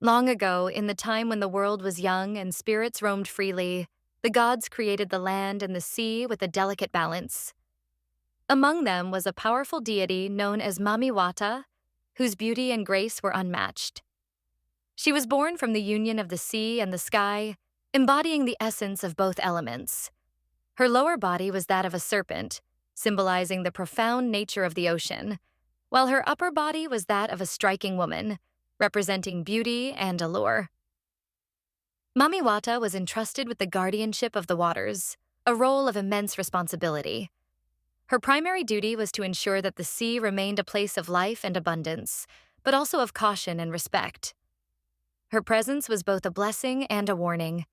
Long ago, in the time when the world was young and spirits roamed freely, the gods created the land and the sea with a delicate balance. Among them was a powerful deity known as Mami Wata, whose beauty and grace were unmatched. She was born from the union of the sea and the sky, embodying the essence of both elements. Her lower body was that of a serpent, symbolizing the profound nature of the ocean, while her upper body was that of a striking woman, representing beauty and allure. Mami Wata was entrusted with the guardianship of the waters, a role of immense responsibility. Her primary duty was to ensure that the sea remained a place of life and abundance, but also of caution and respect. Her presence was both a blessing and a warning.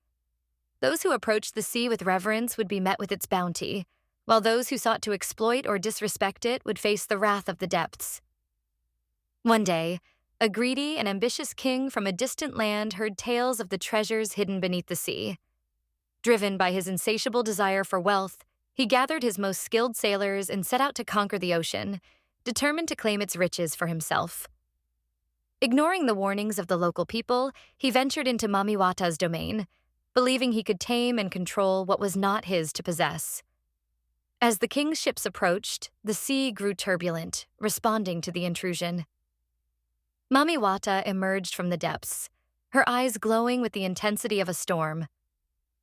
Those who approached the sea with reverence would be met with its bounty, while those who sought to exploit or disrespect it would face the wrath of the depths. One day, a greedy and ambitious king from a distant land heard tales of the treasures hidden beneath the sea. Driven by his insatiable desire for wealth, he gathered his most skilled sailors and set out to conquer the ocean, determined to claim its riches for himself. Ignoring the warnings of the local people, he ventured into Mami Wata's domain, believing he could tame and control what was not his to possess. As the king's ships approached, the sea grew turbulent, responding to the intrusion. Mami Wata emerged from the depths, her eyes glowing with the intensity of a storm.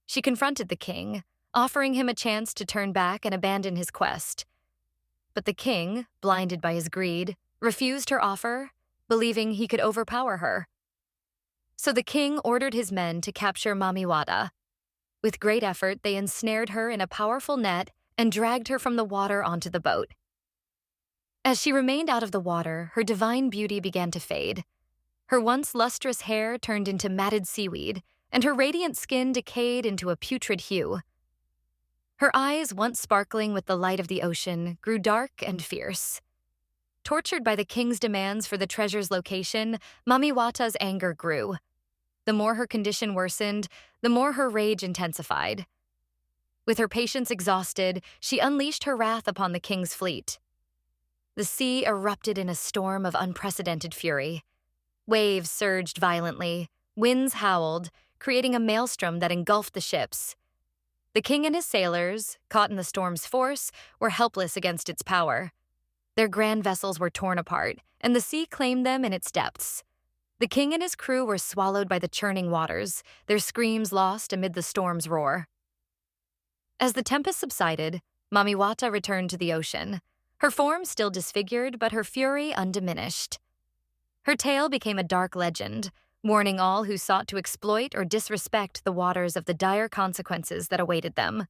She confronted the king, offering him a chance to turn back and abandon his quest. But the king, blinded by his greed, refused her offer, believing he could overpower her. So the king ordered his men to capture Mami Wata. With great effort, they ensnared her in a powerful net and dragged her from the water onto the boat. As she remained out of the water, her divine beauty began to fade. Her once lustrous hair turned into matted seaweed, and her radiant skin decayed into a putrid hue. Her eyes, once sparkling with the light of the ocean, grew dark and fierce. Tortured by the king's demands for the treasure's location, Mami Wata's anger grew. The more her condition worsened, the more her rage intensified. With her patience exhausted, she unleashed her wrath upon the king's fleet. The sea erupted in a storm of unprecedented fury. Waves surged violently, winds howled, creating a maelstrom that engulfed the ships. The king and his sailors, caught in the storm's force, were helpless against its power. Their grand vessels were torn apart, and the sea claimed them in its depths. The king and his crew were swallowed by the churning waters, their screams lost amid the storm's roar. As the tempest subsided, Mami Wata returned to the ocean, her form still disfigured but her fury undiminished. Her tale became a dark legend, warning all who sought to exploit or disrespect the waters of the dire consequences that awaited them.